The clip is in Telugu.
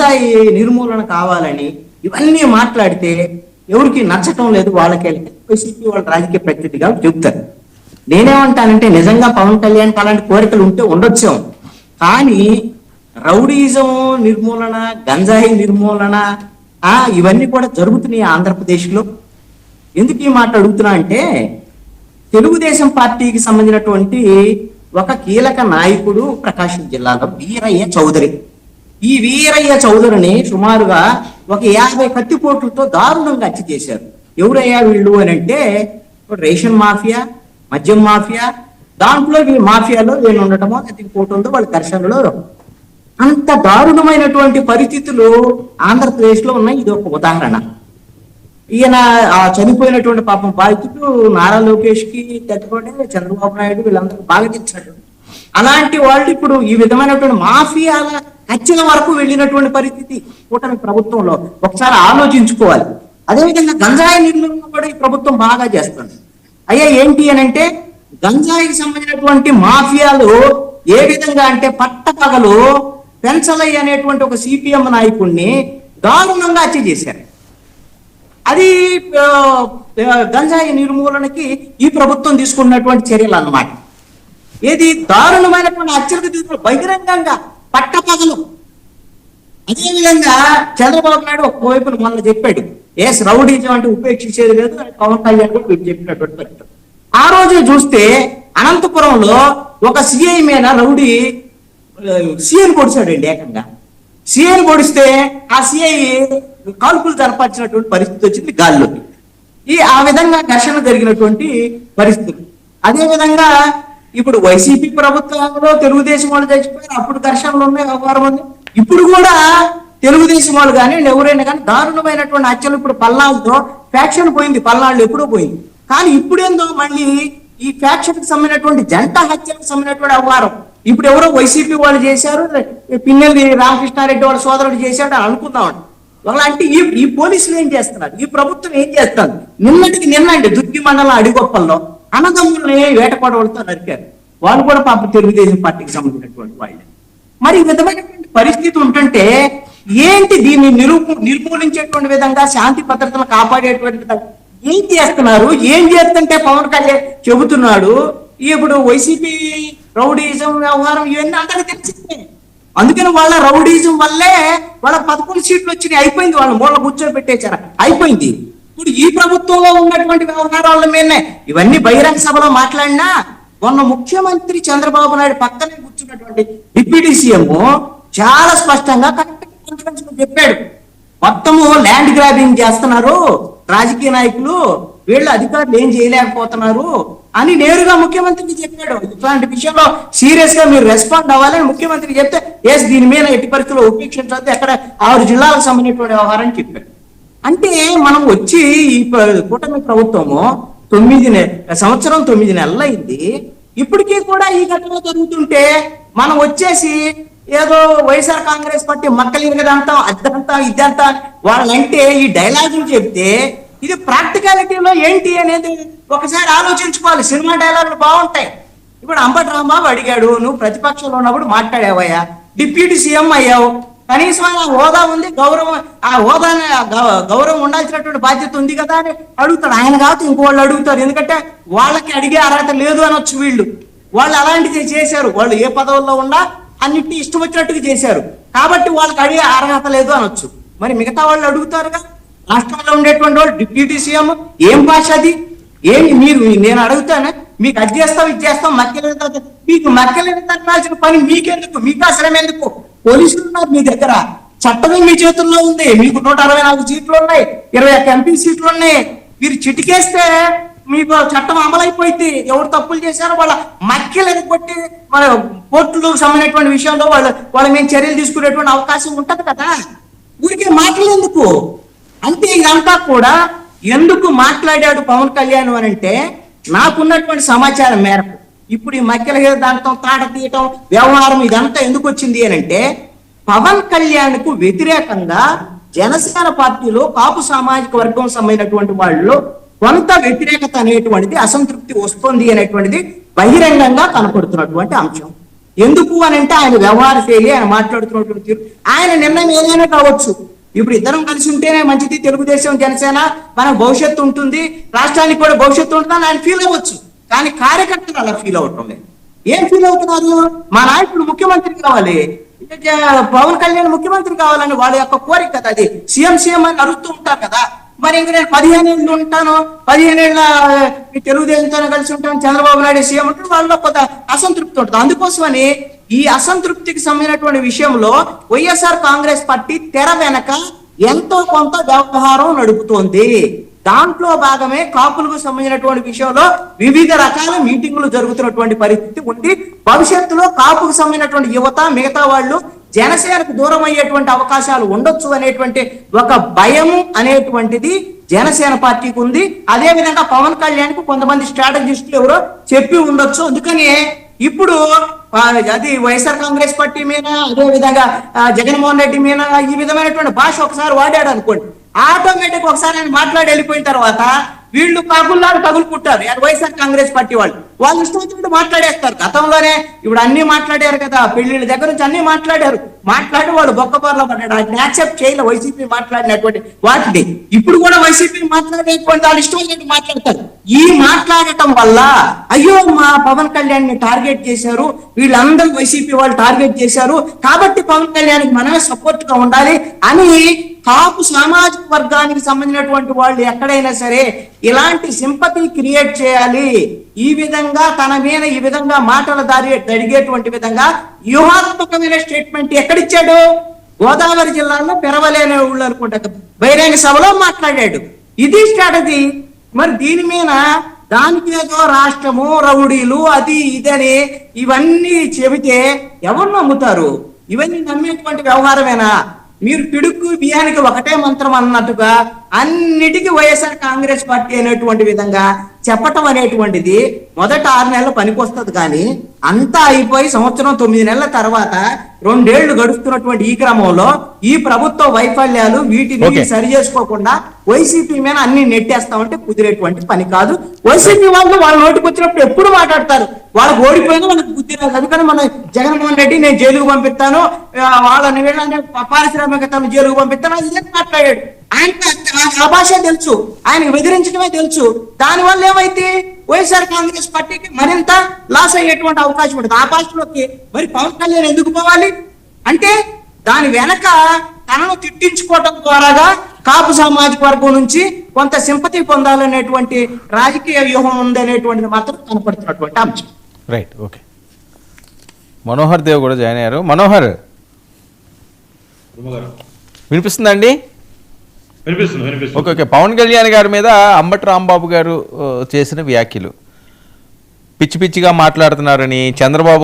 గంజాయి నిర్మూలన కావాలని ఇవన్నీ మాట్లాడితే ఎవరికి నచ్చటం లేదు, వాళ్ళకి వైసీపీ వాళ్ళ రాజకీయ ప్రతినిధిగా చెబుతారు. నేనేమంటానంటే నిజంగా పవన్ కళ్యాణ్ అలాంటి కోరికలు ఉంటే ఉండొచ్చాం, కానీ రౌడీజం నిర్మూలన, గంజాయి నిర్మూలన ఇవన్నీ కూడా జరుగుతున్నాయి ఆంధ్రప్రదేశ్లో. ఎందుకు ఈ మాట అడుగుతున్నా అంటే తెలుగుదేశం పార్టీకి సంబంధించినటువంటి ఒక కీలక నాయకుడు ప్రకాశం జిల్లాలో వీరయ్య చౌదరి. ఈ వీరయ్య చౌదరిని సుమారుగా ఒక 50 కత్తిపోట్లతో దారుణంగా హత్య చేశారు. ఎవరయ్యా వీళ్ళు అని అంటే రేషన్ మాఫియా, మద్యం మాఫియా, దాంట్లో ఈ మాఫియాలో వీళ్ళు ఉండటమో కత్తిపోటుందో వాళ్ళ ఘర్షణలో అంత దారుణమైనటువంటి పరిస్థితులు ఆంధ్రప్రదేశ్ లో ఉన్నాయి. ఇది ఒక ఉదాహరణ. ఈయన చనిపోయినటువంటి పాపం బాధితుడు నారా లోకేష్ కి తట్టుకుంటే చంద్రబాబు నాయుడు వీళ్ళందరూ బాగా తెచ్చాడు. అలాంటి వాళ్ళు ఇప్పుడు ఈ విధమైనటువంటి మాఫియాల హత్యల వరకు వెళ్ళినటువంటి పరిస్థితి కూటమి ప్రభుత్వంలో ఒకసారి ఆలోచించుకోవాలి. అదేవిధంగా గంజాయి నిర్మూలన కూడా ఈ ప్రభుత్వం బాగా చేస్తుంది. అయ్యా ఏంటి అని అంటే గంజాయికి సంబంధించినటువంటి మాఫియాలు ఏ విధంగా అంటే పట్టపగలు పెంచలయ్య అనేటువంటి ఒక సిపిఎం నాయకుడిని దారుణంగా హత్య చేశారు. అది గంజాయి నిర్మూలనకి ఈ ప్రభుత్వం తీసుకున్నటువంటి చర్యలు అన్నమాట. ఏది దారుణమైనటువంటి హత్యలకు తీసుకున్న బహిరంగంగా పట్టపగలు. అదేవిధంగా చంద్రబాబు నాయుడు ఒకవైపున మొన్న చెప్పాడు, రౌడీజం అంటే ఉపేక్షించేది లేదు, పవన్ కళ్యాణ్ కూడా చెప్పినటువంటి పరిస్థితి. ఆ రోజు చూస్తే అనంతపురంలో ఒక సిఐ మీద రౌడీ సిఐని పొడిచాడండి. ఏకంగా సిఐని పొడిస్తే ఆ సిఐ కాల్పులు జరపాల్సినటువంటి పరిస్థితి వచ్చింది గాల్లోకి. ఆ విధంగా ఘర్షణ జరిగినటువంటి పరిస్థితులు. అదే విధంగా ఇప్పుడు వైసీపీ ప్రభుత్వంలో తెలుగుదేశం వాళ్ళు చచ్చిపోయారు, అప్పుడు ఘర్షణలు ఉన్నాయి, వ్యవహారం ఉంది. ఇప్పుడు కూడా తెలుగుదేశం వాళ్ళు కానీ ఎవరైనా కానీ దారుణమైనటువంటి హత్యలు. ఇప్పుడు పల్నాడులో ఫ్యాక్షన్ పోయింది, పల్నాడులో ఎప్పుడో పోయింది. కానీ ఇప్పుడేందో మళ్ళీ ఈ ఫ్యాక్షన్ కి సంబంధించినటువంటి జంట హత్యలకు సంబంధించినటువంటి వ్యవహారం ఇప్పుడు ఎవరో వైసీపీ వాళ్ళు చేశారు, పిన్నెల్లి రామకృష్ణారెడ్డి వాళ్ళ సోదరుడు చేశాడు అని అనుకుందామండి. అంటే ఈ పోలీసులు ఏం చేస్తున్నారు, ఈ ప్రభుత్వం ఏం చేస్తారు? నిన్నండి దుర్గి మండలం అడిగొప్పల్లో అన్నదమ్ముల్ని వేటపాడవలతో నరికారు. వాళ్ళు కూడా పాప తెలుగుదేశం పార్టీకి సంబంధించినటువంటి వాళ్ళే. మరి ఈ విధమైనటువంటి పరిస్థితి ఉంటుంటే ఏంటి దీన్ని నిర్మూలించేటువంటి విధంగా శాంతి భద్రతలు కాపాడేటువంటి విధంగా ఏం చేస్తున్నారు? ఏం చేస్తుంటే పవన్ కళ్యాణ్ చెబుతున్నాడు ఇప్పుడు వైసీపీ రౌడీజం వ్యవహారం ఇవన్నీ అందరికీ తెలిసిందే. అందుకని వాళ్ళ రౌడీజం వల్లే వాళ్ళ 11 సీట్లు వచ్చినాయి, అయిపోయింది. వాళ్ళ మూల కూర్చొని పెట్టేశారు, అయిపోయింది. ఇప్పుడు ఈ ప్రభుత్వంలో ఉన్నటువంటి వ్యవహారాల మీదనే ఇవన్నీ బహిరంగ సభలో మాట్లాడినా మొన్న ముఖ్యమంత్రి చంద్రబాబు నాయుడు పక్కనే కూర్చున్నటువంటి డిప్యూటీ సీఎం చాలా స్పష్టంగా కాన్ఫరెన్స్ లో చెప్పాడు, మొత్తము ల్యాండ్ గ్రాబింగ్ చేస్తున్నారు రాజకీయ నాయకులు, వీళ్ళు అధికారులు ఏం చేయలేకపోతున్నారు అని నేరుగా ముఖ్యమంత్రికి చెప్పాడు. ఇట్లాంటి విషయంలో సీరియస్ గా మీరు రెస్పాండ్ అవ్వాలని ముఖ్యమంత్రికి చెప్తే దీని మీద ఎట్టి పరిస్థితుల్లో ఉపేక్షించద్దు, ఎక్కడ 6 జిల్లాలకు సంబంధించినటువంటి వ్యవహారం చెప్పాడు. అంటే మనం వచ్చి ఈ కూటమి ప్రభుత్వము 9 సంవత్సరం 9 నెలలు అయింది. ఇప్పటికీ కూడా ఈ ఘటన జరుగుతుంటే మనం వచ్చేసి ఏదో వైఎస్ఆర్ కాంగ్రెస్ పార్టీ మక్కలిరగదంతా అద్దంతా ఇద్దంతా వాళ్ళంటే ఈ డైలాగులు చెప్తే ఇది ప్రాక్టికాలిటీలో ఏంటి అనేది ఒకసారి ఆలోచించుకోవాలి. సినిమా డైలాగులు బాగుంటాయి. ఇప్పుడు అంబటి రాంబాబు అడిగాడు, నువ్వు ప్రతిపక్షంలో ఉన్నప్పుడు మాట్లాడావయ్యా, డిప్యూటీ సీఎం అయ్యావు, కనీసం ఆ హోదా ఉంది, గౌరవం, ఆ హోదాని గౌరవం ఉండాల్సినటువంటి బాధ్యత ఉంది కదా అని అడుగుతాడు. ఆయన కాబట్టి ఇంకోళ్ళు అడుగుతారు, ఎందుకంటే వాళ్ళకి అడిగే అర్హత లేదు అనొచ్చు. వాళ్ళు అలాంటిది చేశారు, వాళ్ళు ఏ పదవుల్లో ఉన్నా అన్నిటినీ ఇష్టం వచ్చినట్టుగా చేశారు కాబట్టి వాళ్ళకి అడిగే అర్హత లేదు అనొచ్చు. మరి మిగతా వాళ్ళు అడుగుతారుగా, రాష్ట్రంలో ఉండేటువంటి వాళ్ళు డిప్యూటీ సీఎం ఏం భాష అది? ఏంటి మీరు, నేను అడుగుతాను, మీకు అది చేస్తాం ఇది చేస్తాం మక్కలేదు, మీకు మక్కలేదు తగ్గాల్సిన పని మీకెందుకు? మీకు అసలు ఎందుకు? పోలీసులు ఉన్నారు మీ దగ్గర, చట్టమే మీ చేతుల్లో ఉంది, మీకు 164 సీట్లు ఉన్నాయి, 21 ఎంపీ సీట్లు ఉన్నాయి. మీరు చిటికేస్తే మీకు చట్టం అమలైపోయింది. ఎవరు తప్పులు చేశారో వాళ్ళ మక్కలు ఎదుకొట్టి మన కోర్టులకు సంబంధించినటువంటి విషయంలో వాళ్ళ మేము చర్యలు తీసుకునేటువంటి అవకాశం ఉంటది కదా. ఊరికే మాట్లాడేందుకు అంటే ఇదంతా కూడా ఎందుకు మాట్లాడాడు పవన్ కళ్యాణ్ అని అంటే నాకున్నటువంటి సమాచారం మేరకు ఇప్పుడు ఈ మక్కల దాంతో తాట తీయటం వ్యవహారం ఇదంతా ఎందుకు వచ్చింది అని అంటే పవన్ కళ్యాణ్ కు వ్యతిరేకంగా జనసేన పార్టీలో కాపు సామాజిక వర్గం సంబంధించినటువంటి వాళ్ళు కొంత వ్యతిరేకత అనేటువంటిది, అసంతృప్తి వస్తుంది అనేటువంటిది బహిరంగంగా కనపడుతున్నటువంటి అంశం. ఎందుకు అని అంటే ఆయన వ్యవహార శైలి, ఆయన మాట్లాడుతున్నటువంటి తీరు, ఆయన నిర్ణయం ఏదైనా కావచ్చు. ఇప్పుడు ఇద్దరం కలిసి ఉంటేనే మంచిది, తెలుగుదేశం జనసేన మన భవిష్యత్తు ఉంటుంది, రాష్ట్రానికి కూడా భవిష్యత్తు ఉంటుందని ఆయన ఫీల్ అవ్వచ్చు. కానీ కార్యకర్తలు అలా ఫీల్ అవటం లేదు. ఏం ఫీల్ అవుతున్నారు? మా నాయకుడు ముఖ్యమంత్రి కావాలి, పవన్ కళ్యాణ్ ముఖ్యమంత్రి కావాలని వాళ్ళ యొక్క కోరిక కదా అది. సీఎం అని అరుస్తూ ఉంటారు కదా. మరి ఇంక నేను 15 ఏళ్ళు ఉంటాను, 15 ఏళ్ళ తెలుగుదేశంతో కలిసి ఉంటాను, చంద్రబాబు నాయుడు సీఎం అంటే వాళ్ళలో కొంత అసంతృప్తి ఉంటుంది. అందుకోసమని ఈ అసంతృప్తికి సంబంధించినటువంటి విషయంలో వైఎస్ఆర్ కాంగ్రెస్ పార్టీ తెర వెనక ఎంతో కొంత వ్యవహారం నడుపుతోంది. దాంట్లో భాగమే కాపులకు సంబంధించినటువంటి విషయంలో వివిధ రకాల మీటింగులు జరుగుతున్నటువంటి పరిస్థితి ఉంది. భవిష్యత్తులో కాపుకు సంబంధించినటువంటి యువత, మిగతా వాళ్ళు జనసేనకు దూరం అయ్యేటువంటి అవకాశాలు ఉండొచ్చు అనేటువంటి ఒక భయము అనేటువంటిది జనసేన పార్టీకి ఉంది. అదే విధంగా పవన్ కళ్యాణ్ కు కొంతమంది స్ట్రాటజిస్టులు ఎవరో చెప్పి ఉండొచ్చు. అందుకని ఇప్పుడు అది వైఎస్ఆర్ కాంగ్రెస్ పార్టీ మీద, అదే విధంగా జగన్మోహన్ రెడ్డి మీద ఈ విధమైనటువంటి భాష ఒకసారి వాడాడు అనుకోండి, ఆటోమేటిక్ ఒకసారి ఆయన మాట్లాడి వెళ్ళిపోయిన తర్వాత వీళ్ళు కాకుల్లాగా తగులుకుంటారు. వైఎస్ఆర్ కాంగ్రెస్ పార్టీ వాళ్ళు ఇష్టం వచ్చినట్టు మాట్లాడేస్తారు. గతంలోనే ఇప్పుడు అన్ని మాట్లాడారు కదా, పెళ్లిళ్ళ దగ్గర నుంచి అన్ని మాట్లాడారు. మాట్లాడి వాడు బొక్కబార్లో పడ్డాడు. అది యాక్సెప్ట్ చేయలే వైసీపీ మాట్లాడినటువంటి వాటిని. ఇప్పుడు కూడా వైసీపీ మాట్లాడేటువంటి వాళ్ళు ఇష్టం వచ్చినట్టు మాట్లాడతారు. ఈ మాట్లాడటం వల్ల అయ్యో మా పవన్ కళ్యాణ్ ని టార్గెట్ చేశారు, వీళ్ళందరూ వైసీపీ వాళ్ళు టార్గెట్ చేశారు, కాబట్టి పవన్ కళ్యాణ్ మనమే సపోర్ట్ గా ఉండాలి అని కాపు సామాజిక వర్గానికి సంబంధించినటువంటి వాళ్ళు ఎక్కడైనా సరే ఇలాంటి సింపతి క్రియేట్ చేయాలి, ఈ విధంగా తన మీద ఈ విధంగా మాటల దారి అడిగేటువంటి విధంగా వ్యూహాత్మకమైన స్టేట్మెంట్ ఎక్కడిచ్చాడు? గోదావరి జిల్లాలో పెరవలేని ఊళ్ళు అనుకుంటా బహిరంగ సభలో మాట్లాడాడు. ఇది స్ట్రాటజీ. మరి దీని మీద దానికి ఏదో రాష్ట్రము, రౌడీలు, అది ఇదని ఇవన్నీ చెబితే ఎవరు నమ్ముతారు? ఇవన్నీ నమ్మేటువంటి వ్యవహారమేనా? మీరు పిడుక్కు బియ్యానికి ఒకటే మంత్రం అన్నట్టుగా అన్నిటికీ వైఎస్ఆర్ కాంగ్రెస్ పార్టీ అనేటువంటి విధంగా చెప్పటం అనేటువంటిది మొదట 6 నెలలు పనికొస్తుంది. కానీ అంతా అయిపోయి సంవత్సరం 9 నెలల తర్వాత 2 ఏళ్లు గడుస్తున్నటువంటి ఈ క్రమంలో ఈ ప్రభుత్వ వైఫల్యాలు వీటిని సరి చేసుకోకుండా వైసీపీ మీద అన్ని నెట్టేస్తామంటే కుదిరేటువంటి పని కాదు. వైసీపీ వాళ్ళు వాళ్ళ నోటికి వచ్చినప్పుడు ఎప్పుడు మాట్లాడతారు, వాళ్ళకి ఓడిపోయినా వాళ్ళకి బుద్ధి రాదు. అందుకని మన జగన్మోహన్ రెడ్డి నేను జైలుకు పంపిస్తాను, వాళ్ళని వీళ్ళని పారిశ్రామికతను జైలుకు పంపిస్తాను అది మాట్లాడాడు. ఆయనకు ఆ భాష తెలుసు, ఆయనకు బెదిరించడమే తెలుసు. దానివల్ల ఏమైతే వైఎస్ఆర్ కాంగ్రెస్ పార్టీకి మరింత లాస్ అయ్యేటువంటి అవకాశం ఉంటుంది. ఆ భాషలోకి మరి పవన్ కళ్యాణ్ ఎందుకు పోవాలి అంటే దాని వెనక తనను తిట్టించుకోవడం ద్వారాగా కాపు సామాజిక వర్గం నుంచి కొంత సింపతి పొందాలనేటువంటి రాజకీయ వ్యూహం ఉందనేటువంటిది మాత్రం కనపడుతున్నటువంటి అంశం. Right, okay. మనోహర్ దేవ్ కూడా జాయిన్ అయ్యారు. మనోహర్ వినిపిస్తుందండి? Okay okay. పవన్ కళ్యాణ్ గారి మీద అంబటి రాంబాబు గారు చేసిన వ్యాఖ్యలు పిచ్చి పిచ్చిగా మాట్లాడుతున్నారని, చంద్రబాబు